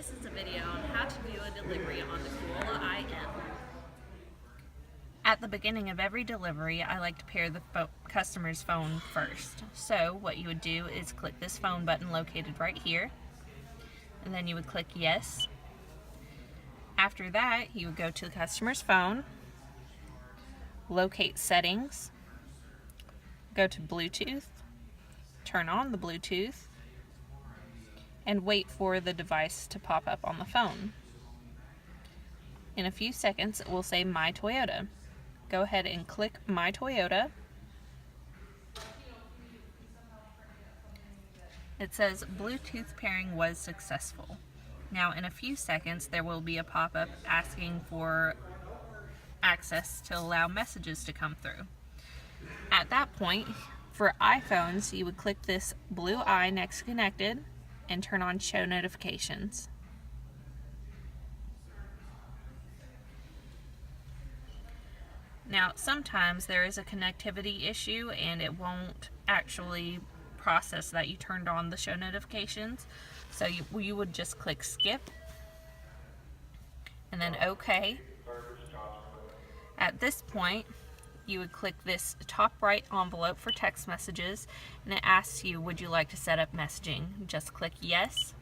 This is a video on how to do a delivery on the Corolla IM. At the beginning of every delivery, I like to pair the customer's phone first. So what you would do is click this phone button located right here, and then you would click yes. After that, you would go to the customer's phone, locate settings, go to Bluetooth, turn on the Bluetooth, and wait for the device to pop up on the phone. In a few seconds, it will say My Toyota. Go ahead and click My Toyota. It says Bluetooth pairing was successful. Now in a few seconds, there will be a pop-up asking for access to allow messages to come through. At that point, for iPhones, you would click this blue eye next to connected and turn on show notifications. Now, sometimes there is a connectivity issue and it won't actually process that you turned on the show notifications. So you would just click skip and then OK. At this point, you would click this top right envelope for text messages, and it asks you, would you like to set up messaging? Just click yes,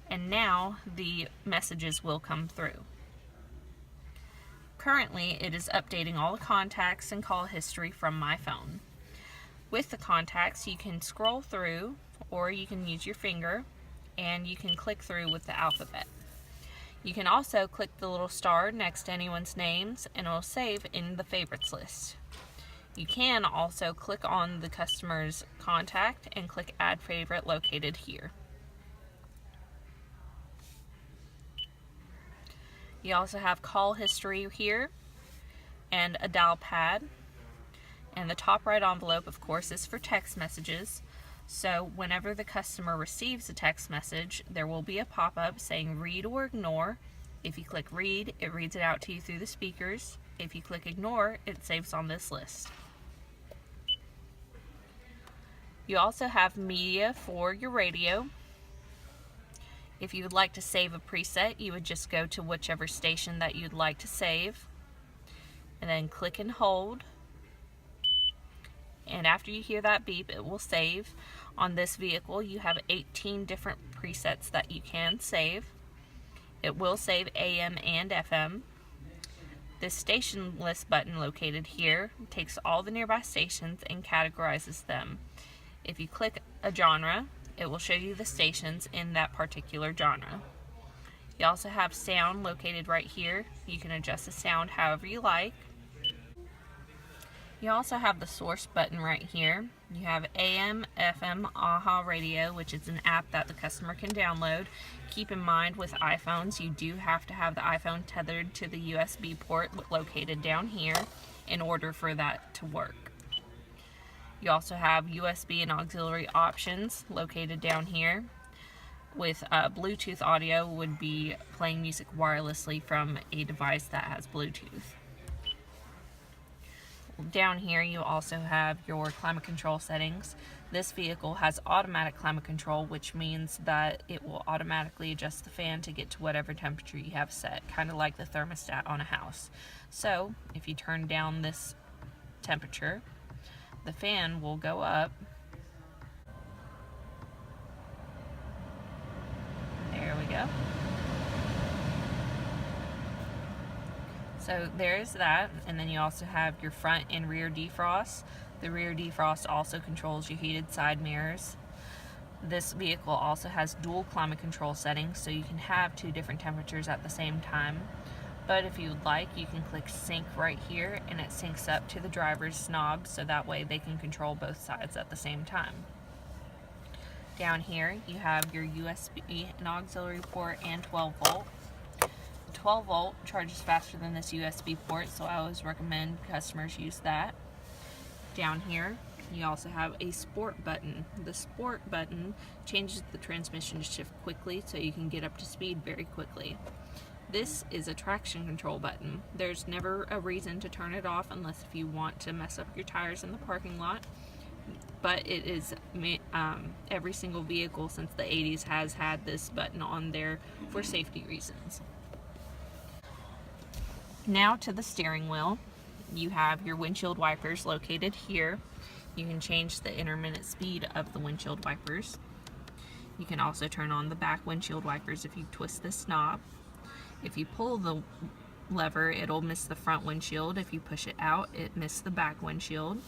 and now the messages will come through. Currently, it is updating all the contacts and call history from my phone. With the contacts, you can scroll through, or you can use your finger, and you can click through with the alphabet. You can also click the little star next to anyone's names and it will save in the favorites list. You can also click on the customer's contact and click add favorite located here. You also have call history here and a dial pad. And the top right envelope, of course, is for text messages. So whenever the customer receives a text message, there will be a pop-up saying read or ignore. If you click read, it reads it out to you through the speakers. If you click ignore, it saves on this list. You also have media for your radio. If you would like to save a preset, you would just go to whichever station that you'd like to save, and then click and hold. And after you hear that beep, it will save. On this vehicle, you have 18 different presets that you can save. It will save AM and FM. This station list button located here takes all the nearby stations and categorizes them. If you click a genre, it will show you the stations in that particular genre. You also have sound located right here. You can adjust the sound however you like. You also have the source button right here. You have AM, FM, AHA radio, which is an app that the customer can download. Keep in mind with iPhones, you do have to have the iPhone tethered to the USB port located down here in order for that to work. You also have USB and auxiliary options located down here. With Bluetooth audio would be playing music wirelessly from a device that has Bluetooth. Down here you also have your climate control settings. This vehicle has automatic climate control, which means that it will automatically adjust the fan to get to whatever temperature you have set, kind of like the thermostat on a house. So if you turn down this temperature, the fan will go up. There we go. So there's that, and then you also have your front and rear defrost. The rear defrost also controls your heated side mirrors. This vehicle also has dual climate control settings, so you can have two different temperatures at the same time. But if you would like, you can click sync right here, and it syncs up to the driver's knob, so that way they can control both sides at the same time. Down here, you have your USB and auxiliary port and 12 volt. 12 volt charges faster than this USB port, so I always recommend customers use that. Down here, you also have a sport button. The sport button changes the transmission to shift quickly so you can get up to speed very quickly. This is a traction control button. There's never a reason to turn it off unless if you want to mess up your tires in the parking lot. but it is every single vehicle since the 80s has had this button on there for safety reasons. Now to the steering wheel. You have your windshield wipers located here. You can change the intermittent speed of the windshield wipers. You can also turn on the back windshield wipers if you twist this knob. If you pull the lever, it'll miss the front windshield. If you push it out, it misses the back windshield.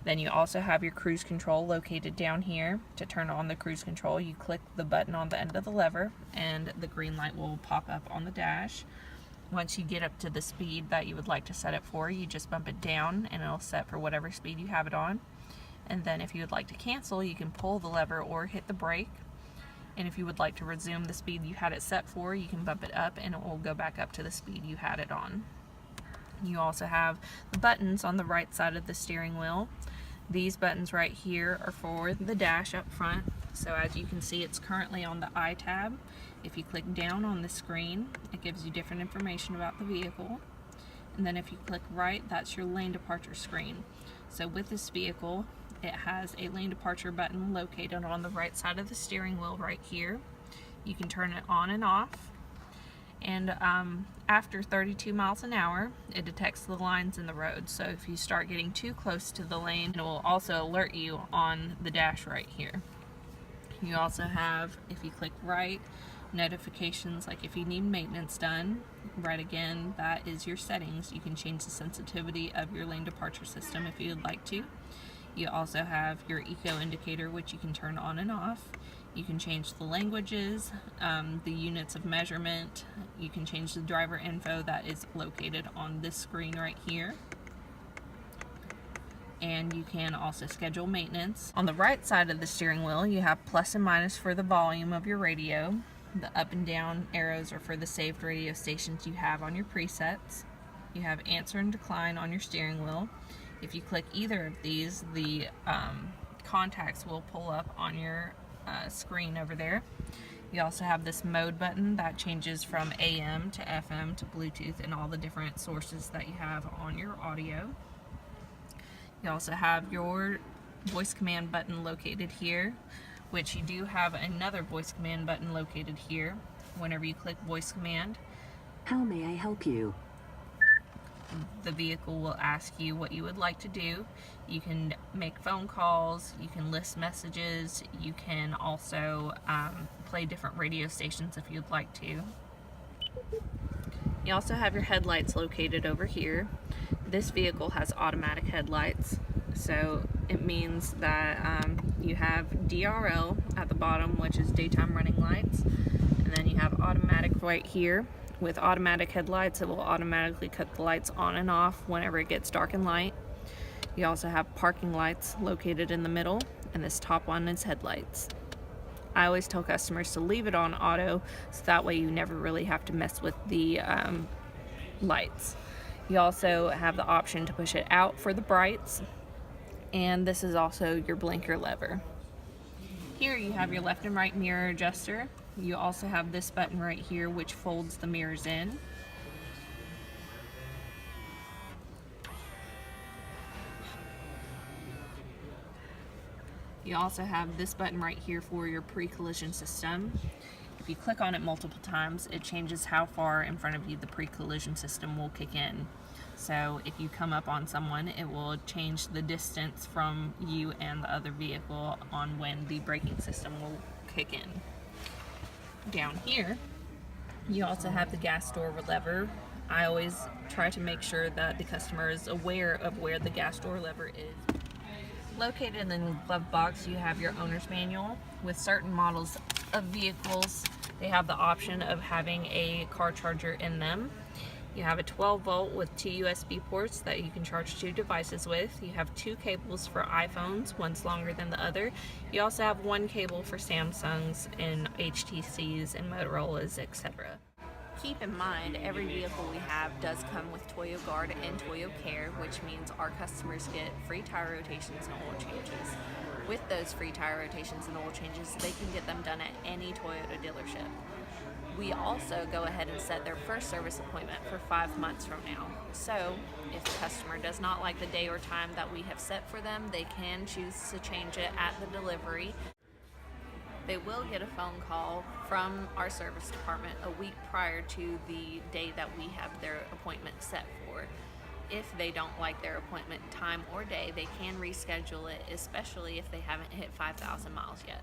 Then you also have your cruise control located down here. To turn on the cruise control, you click the button on the end of the lever and the green light will pop up on the dash. Once you get up to the speed that you would like to set it for, you just bump it down and it'll set for whatever speed you have it on. And then if you would like to cancel, you can pull the lever or hit the brake. And if you would like to resume the speed you had it set for, you can bump it up and it will go back up to the speed you had it on. You also have the buttons on the right side of the steering wheel. These buttons right here are for the dash up front. So as you can see, it's currently on the I tab. If you click down on the screen, it gives you different information about the vehicle. And then if you click right, that's your lane departure screen. So with this vehicle, it has a lane departure button located on the right side of the steering wheel right here. You can turn it on and off. And after 32 miles an hour, it detects the lines in the road. So if you start getting too close to the lane, it will also alert you on the dash right here. You also have, if you click right, notifications like if you need maintenance done. Right again, that is your settings. You can change the sensitivity of your lane departure system if you would like to. You also have your eco indicator, which you can turn on and off. You can change the languages, the units of measurement. You can change the driver info that is located on this screen right here. And you can also schedule maintenance. On the right side of the steering wheel, you have plus and minus for the volume of your radio. The up and down arrows are for the saved radio stations you have on your presets. You have answer and decline on your steering wheel. If you click either of these, the contacts will pull up on your screen over there. You also have this mode button that changes from AM to FM to Bluetooth and all the different sources that you have on your audio. You also have your voice command button located here, which you do have another voice command button located here. Whenever you click voice command, how may I help you? The vehicle will ask you what you would like to do. You can make phone calls, you can list messages, you can also play different radio stations if you'd like to. You also have your headlights located over here. This vehicle has automatic headlights, so it means that you have DRL at the bottom, which is daytime running lights, and then you have automatic right here. With automatic headlights, it will automatically cut the lights on and off whenever it gets dark and light. You also have parking lights located in the middle, and this top one is headlights. I always tell customers to leave it on auto, so that way you never really have to mess with the lights. You also have the option to push it out for the brights, and this is also your blinker lever. Here you have your left and right mirror adjuster. You also have this button right here which folds the mirrors in. You also have this button right here for your pre-collision system. If you click on it multiple times, it changes how far in front of you the pre-collision system will kick in. So if you come up on someone, it will change the distance from you and the other vehicle on when the braking system will kick in. Down here, you also have the gas door lever. I always try to make sure that the customer is aware of where the gas door lever is. Located in the glove box, you have your owner's manual. With certain models of vehicles, they have the option of having a car charger in them. You have a 12 volt with 2 USB ports that you can charge 2 devices with. You have 2 cables for iPhones, one's longer than the other. You also have 1 cable for Samsungs and HTCs and Motorola's, etc. Keep in mind, every vehicle we have does come with Toyo Guard and Toyo Care, which means our customers get free tire rotations and oil changes. With those free tire rotations and oil changes, they can get them done at any Toyota dealership. We also go ahead and set their first service appointment for 5 months from now. So, if the customer does not like the day or time that we have set for them, they can choose to change it at the delivery. They will get a phone call from our service department a week prior to the day that we have their appointment set for. If they don't like their appointment time or day, they can reschedule it, especially if they haven't hit 5,000 miles yet.